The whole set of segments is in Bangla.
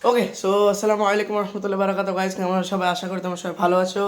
ওকে, সো আসসালামু আলাইকুম রহমতুল্লাহ বারাকাতুহু গাইস। আমরা সবাই আশা করি তোমরা সবাই ভালো আছো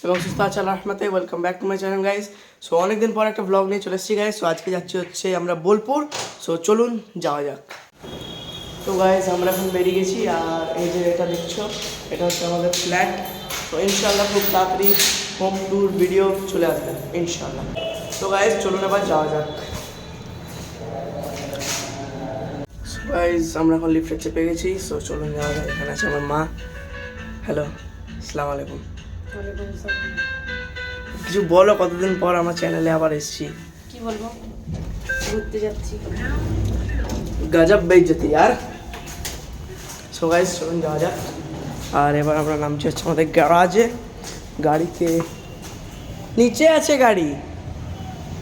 এবং সুস্থ আছো আল্লাহর রহমতে। Welcome back to my channel guys. So অনেকদিন পর একটা ব্লগ নিয়ে চলে এসেছি গাইস। সো আজকে যাচ্ছি হচ্ছে আমরা বোলপুর। সো চলুন যাওয়া যাক। তো গাইস আমরা এখন বেরিয়ে গেছি, আর এই যে এটা দেখছো এটা হচ্ছে আমাদের ফ্ল্যাট। তো ইনশাআল্লাহ খুব তাড়াতাড়ি হোম ট্যুর ভিডিও চলে আসবে ইনশাআল্লাহ। তো গাইস চলুন এবার যাওয়া যাক। গাইস আমরা এখন লিফটে চেপে গেছি। সো চলুন যাওয়া যাক। এখানে আছে আমার মা। হ্যালো, আসসালামু আলাইকুম। কিছু বলো, কতদিন পর আমার চ্যানেলে আবার এসেছি। কি বলবো, ঘুরতে যাচ্ছি। গজব বেইজ্জতি यार। সো গাইস চলুন যাওয়া যাক। আর এবার আমরা নামছি হচ্ছে আমাদের গ্যারাজে। গাড়িতে নিচে আছে, গাড়ি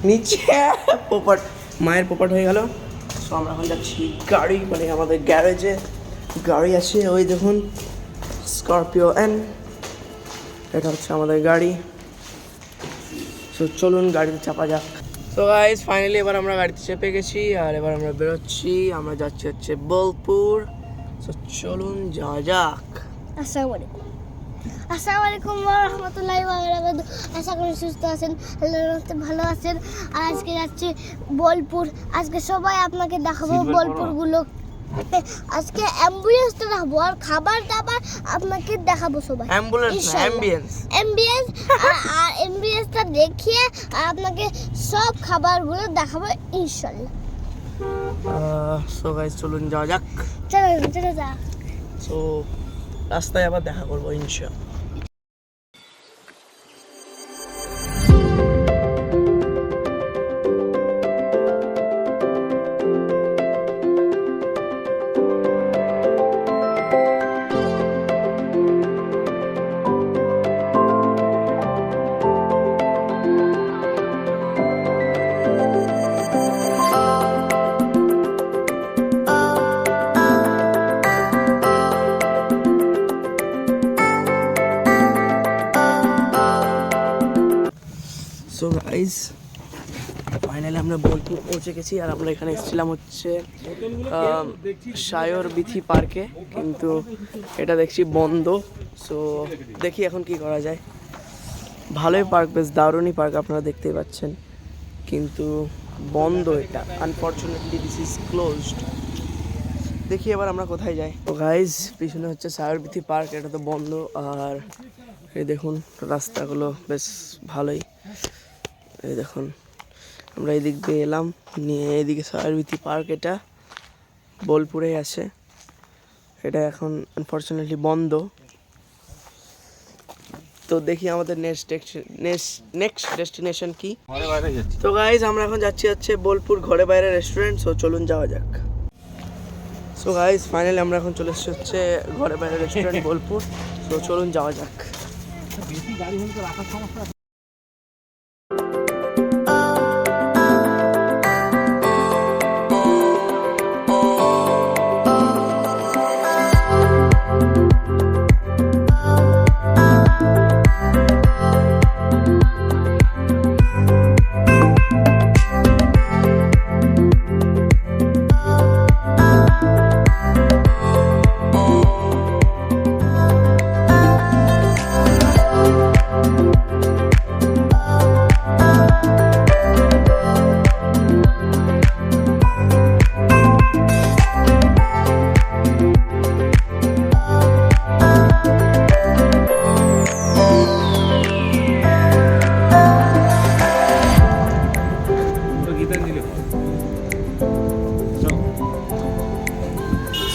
নিচে পোপট, মায়ের পোপট হয়ে গেল। সো আমরা এখন যাচ্ছি গাড়ি মানে আমাদের গ্যারেজে। গাড়ি আছে ওই দেখুন, স্করপিও এন, এটা হচ্ছে আমাদের গাড়ি। সো চলুন গাড়িতে চাপা যাক। তো গাইস ফাইনালি এবার আমরা গাড়িতে চেপে গেছি, আর এবার আমরা বেরোচ্ছি। আমরা যাচ্ছি হচ্ছে বোলপুর। সো চলুন যাওয়া যাক। আসসালামু আলাইকুম ওয়া রাহমাতুল্লাহি ওয়া বারাকাতুহু। আশা করি সুস্থ আছেন, আল্লাহর রহমতে ভালো আছেন। আর আজকে যাচ্ছি বোলপুর। আজকে সবাই আপনাকে দেখাবো বোলপুরগুলো। আজকে অ্যাম্বুলেন্সটা দেখাবো আর খাবার দাবার আপনাকে দেখাবো সবাই। অ্যাম্বুলেন্স না, অ্যাম্বিয়েন্স। অ্যাম্বিয়েন্স আর অ্যাম্বিয়েন্সটা দেখিয়ে আর আপনাকে সব খাবারগুলো দেখাবো ইনশাআল্লাহ। সো গাইস চলুন যাওয়া যাক। চলো যা। সো রাস্তায় আবার দেখা করবো ইনশাআল্লাহ। সো গাইস ফাইনালি আমরা বোলপুর পৌঁছে গেছি, আর আমরা এখানে এসেছিলাম হচ্ছে সায়র বিথি পার্কে, কিন্তু এটা দেখছি বন্ধ। সো দেখি এখন কি করা যায়। ভালোই পার্ক, বেশ দারুণই পার্ক, আপনারা দেখতেই পাচ্ছেন, কিন্তু বন্ধ এটা। Unfortunately this is closed. দেখি এবার আমরা কোথায় যাই। তো গাইস পিছনে হচ্ছে সায়র বিথি পার্ক, এটা তো বন্ধ। আর এই দেখুন রাস্তাগুলো বেশ ভালোই। এই দেখুন আমরা এদিক দিয়ে এলাম, নিয়ে এদিকে সায়রবিথি পার্ক, এটা বোলপুরে আছে। এটা এখন আনফর্চুনেটলি বন্ধ। তো দেখি আমাদের নেক্সট ডেস্টিনেশন কি। তো গাইজ আমরা এখন যাচ্ছি হচ্ছে বোলপুর ঘরে বাইরে রেস্টুরেন্ট। সো চলুন যাওয়া যাক। সো গাইজ ফাইনালি আমরা এখন চলে এসেছি হচ্ছে ঘরে বাইরে রেস্টুরেন্ট বোলপুর। সো চলুন যাওয়া যাক। বেশি গাড়ি হলে তো রাখার সমস্যা।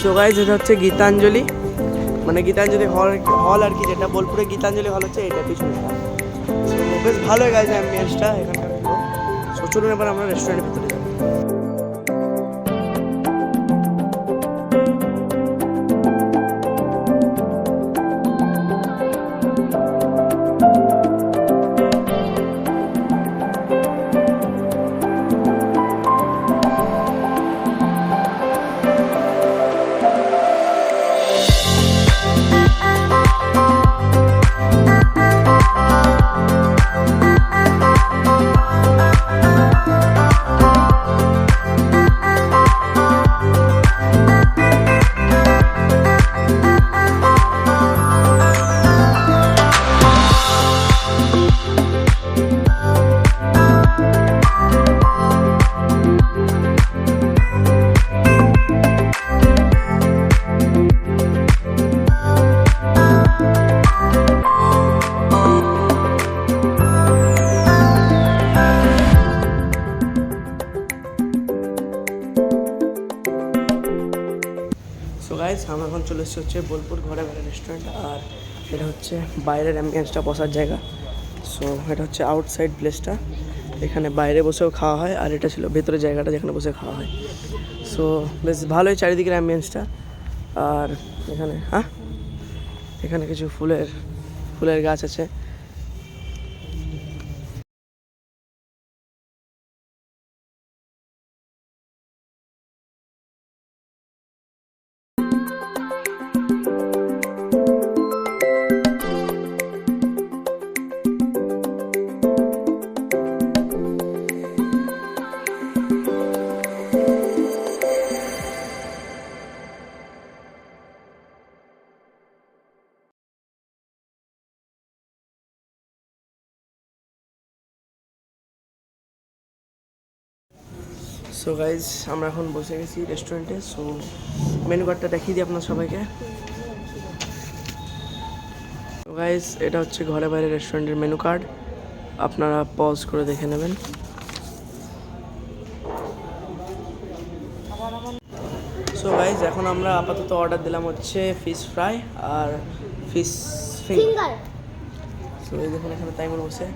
সো গাইজ এটা হচ্ছে গীতাঞ্জলি, মানে গীতাঞ্জলি হল আর কি, যেটা বোলপুরে গীতাঞ্জলি হল হচ্ছে এটা পিছনে। সো বেশ ভালোই গাইজ অ্যাম্বিয়েন্সটা এখানকার। সো চলুন এবার আমরা রেস্টুরেন্টের ভিতরে যাই। সো গাইস আমরা এখন চলে এসেছি হচ্ছে বোলপুর ঘরে বাইরে রেস্টুরেন্ট, আর এটা হচ্ছে বাইরের অ্যাম্বিয়েন্সটা, বসার জায়গা। সো এটা হচ্ছে আউটসাইড প্লেসটা, এখানে বাইরে বসেও খাওয়া হয়, আর এটা ছিল ভেতরের জায়গাটা যেখানে বসে খাওয়া হয়। সো বেশ ভালোই চারিদিকের অ্যাম্বিয়েন্সটা। আর এখানে এখানে কিছু ফুলের গাছ আছে। সো গাইজ আমরা এখন বসে গেছি রেস্টুরেন্টে। সো মেনু কার্ডটা দেখিয়ে দিই আপনার সবাইকে। তো গাইজ এটা হচ্ছে ঘরে বাইরে রেস্টুরেন্টের মেনু কার্ড, আপনারা পজ করে দেখে নেবেন। সো গাইজ এখন আমরা আপাতত অর্ডার দিলাম হচ্ছে ফিশ ফ্রাই আর ফিশ ফিঙ্গার। সো এই দেখুন এখানে তাইমুর বসে।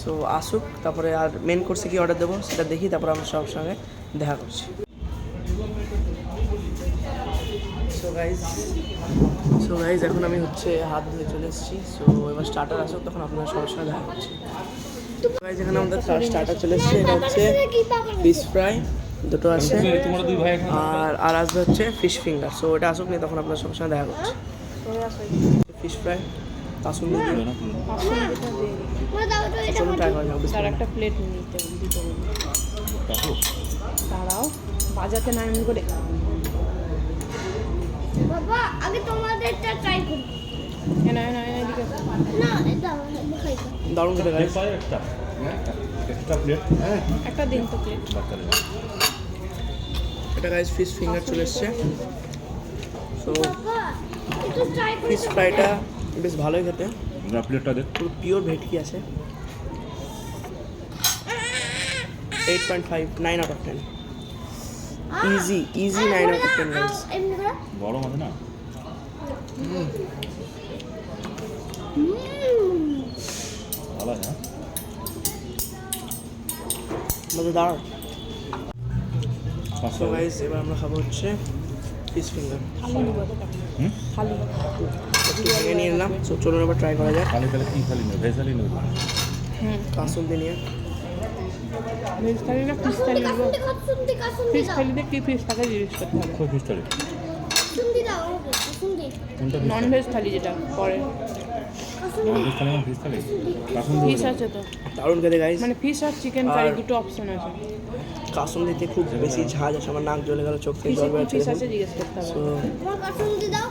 সো আসুক, তারপরে আর মেন কোর্সে কি অর্ডার দেবো সেটা দেখি, তারপর আমরা সবার সঙ্গে দেখা করছি। সো গাইজ এখন আমি হচ্ছে হাত ধুয়ে চলে এসেছি। সো এবার স্টার্টার আসুক, তখন আপনার সবার সঙ্গে দেখা করছি। গাইজ এখানে আমাদের স্টার্টার চলে এসেছে, এটা হচ্ছে ফিশ ফ্রাই দুটো আছে, আর আসবে হচ্ছে ফিশ ফিঙ্গার। সো এটা আসুক নিয়ে তখন আপনার সবার সঙ্গে দেখা করছি। ফিশ ফ্রাই আসুন ট্রাই করা যাবে। তার একটা প্লেট নিতে দিতে হবে। তারাও বাজাতে না এমনি করে। বাবা আগে তোমাদেরটা ট্রাই করি। না এদিকে না এটা খাই। দারুণ খেতে গাইস। একটা দিন তো প্লেট। এটা গাইস ফিশ ফিঙ্গার চলে এসছে। সো বাবা একটু ট্রাই করি। ফিশ ফ্রাইটা বেশ ভালোই খেতে, প্লেটটা দেখ। পুরো পিওর ভেটকি আছে। 8.5 9 out of 10 easy 9 out of 10 guys। এমনি করে গরম আছে না? ভালো আছে না? মজাদার। সো গাইস এবার আমরা খাবো হচ্ছে ফিশ ফিঙ্গার। খালি একটু ভেঙে নিয়ে নিলাম। সো চলুন এবার ট্রাই করা যাক। খালি তাহলে কি খালি নেই, ভেজ থালি নেই। কাসুন দিয়ে নিয়ে ভেজ থালি না ফিশ থালি নেব। কাসুন্দি ফিশ দাও। থালিতে কি ফিশ থাকে জিজ্ঞেস করতে হবে। খুব ফিস থালি। কাসুন্দি দাও আমাকে কাসুন্দি। কোনটা নন ভেজ থালি যেটা পরে ফিস থালি? ফিস থালি কাসুন ফিশ আছে তো, দারুণ খেতে গাইস। মানে ফিশ আর চিকেন কারি দুটো অপশন আছে। কাসুন দিতে খুব বেশি ঝাঁজ আছে, আমার নাক জ্বলে গেল, চোখ থেকে জল বেরোচ্ছে। ফিশ আছে জিজ্ঞেস করতে হবে। সো আমার কাসুন্দি দাও।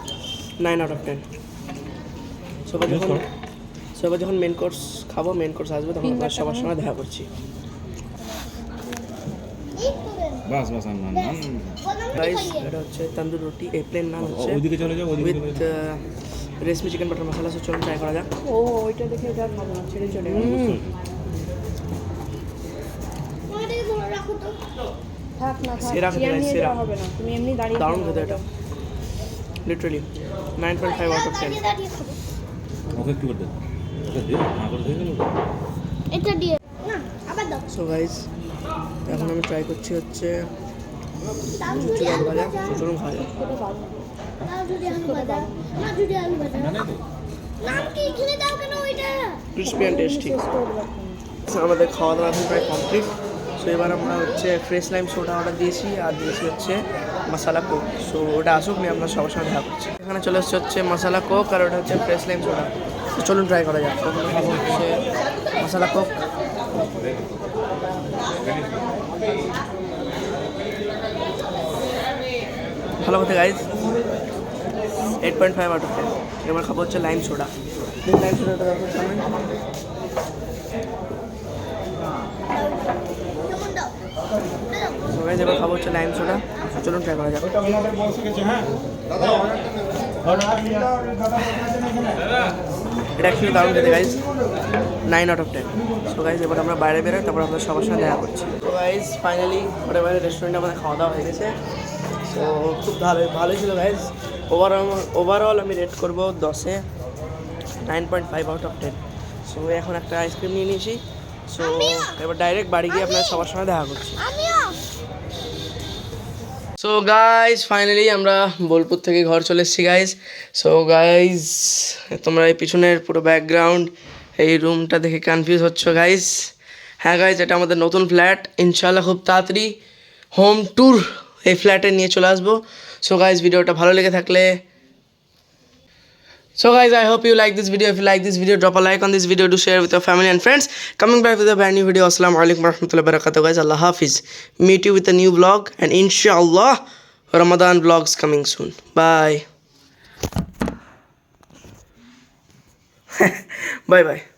9 out of 10। সবাই যখন মেন কোর্স খাবো, মেন কোর্স আসবে, তখন আপনার সবার সঙ্গে দেখা করছি। এই করে বাস বাস না না গাইস এটা হচ্ছে তন্দুর রুটি, এই প্লেন নান হচ্ছে ওইদিকে চলে যাও, ওইদিকে উইথ চলে যাও। রেশমি চিকেন বাটার মশলা। সো চলুন ট্রাই করা যাক। ও ওইটা দেখে এটা খাবো না, ছেড়ে চলে গেল। তোমাদের ধরে রাখো তো। থাক না থাক, সেরা খেতে চেয়ার হয়, নিয়ে সেরা। যাওয়া হবে না, তুমি এমনি দাঁড়িয়ে দারুণ খেয়ে খেতে নাও। এটা লিটারালি 9.5 out of 10। দাঁড়িয়ে খাবো। ওকে একটু করে দে, ওকে দে, না করে দিয়ে গেল। এটা দিয়ে না আবার দাও। সো গাইস এখন আমি ট্রাই করছি হচ্ছে দাও যদি চুচুড়ার আলু ভাজা। ভাজা। সো চলুন খাওয়া যাক। দাও যদি আলু ভাজা। না যদি আলু ভাজা। নাম কি এখানে দাও কেন ওইটা? Crispy and tasty. আমাদের খাওয়া দাওয়া এখন প্রায় কমপ্লিট। সো এবার আমরা হচ্ছে ফ্রেশ লাইম সোডা অর্ডার দিয়েছি, আর দিয়েছি হচ্ছে মশালা কোক। সো ওটা আসুক নিয়ে আপনার সবার সঙ্গে দেখা করছি। এখানে চলে এসছে হচ্ছে মশালা কোক, আর ওটা হচ্ছে ফ্রেশ লাইম সোডা। তো চলুন ট্রাই করা যাক। প্রথমে খাবো হচ্ছে মশালা কোক। ভালো কথা গাইজ, 8.5 out of 10। এবার খাবো হচ্ছে লাইম সোডা। লাইম সোডাটা দরকার সামনে। কেমন দাও? সো গাইজ এবার খাবো হচ্ছে লাইম সোডা। চলুন ট্রাই করা যাক। এটা অ্যাকচুয়ালি দারুণ খেতে guys, 9 out of 10। So guys এবার আমরা বাইরে বেরোই, তারপর আপনার সবার সঙ্গে দেখা করছি। তো গাইজ ফাইনালি ওটা বাইরে রেস্টুরেন্টে আমাদের খাওয়া দাওয়া হয়ে গেছে। তো খুব ভালোই ছিল গাইজ। ওভারঅল আমি রেট করবো 10-এ 9.5 আউট অফ 10। সো এখন একটা আইসক্রিম নিয়ে নিয়েছি। সো এবার ডাইরেক্ট বাড়ি গিয়ে আপনার সবার সঙ্গে দেখা করছি। আমিও সো গাইজ ফাইনালি আমরা বোলপুর থেকে ঘর চলে এসেছি গাইজ। সো গাইজ তোমরা এই পিছনের পুরো ব্যাকগ্রাউন্ড এই রুমটা দেখে কনফিউজ হচ্ছ গাইজ। হ্যাঁ গাইজ, এটা আমাদের নতুন ফ্ল্যাট। ইনশাআল্লাহ খুব তাড়াতাড়ি হোম ট্যুর এই ফ্ল্যাটে নিয়ে চলে আসবো। সো গাইজ ভিডিওটা ভালো লেগে থাকলে So guys, I hope you like this video. If you like this video, drop a like on this video, to share with your family and friends. Coming back with a brand new video. Assalamu alaikum warahmatullahi wabarakatuh guys. Allah Hafiz. Meet you with a new vlog and inshallah Ramadan vlogs coming soon. Bye. Bye bye.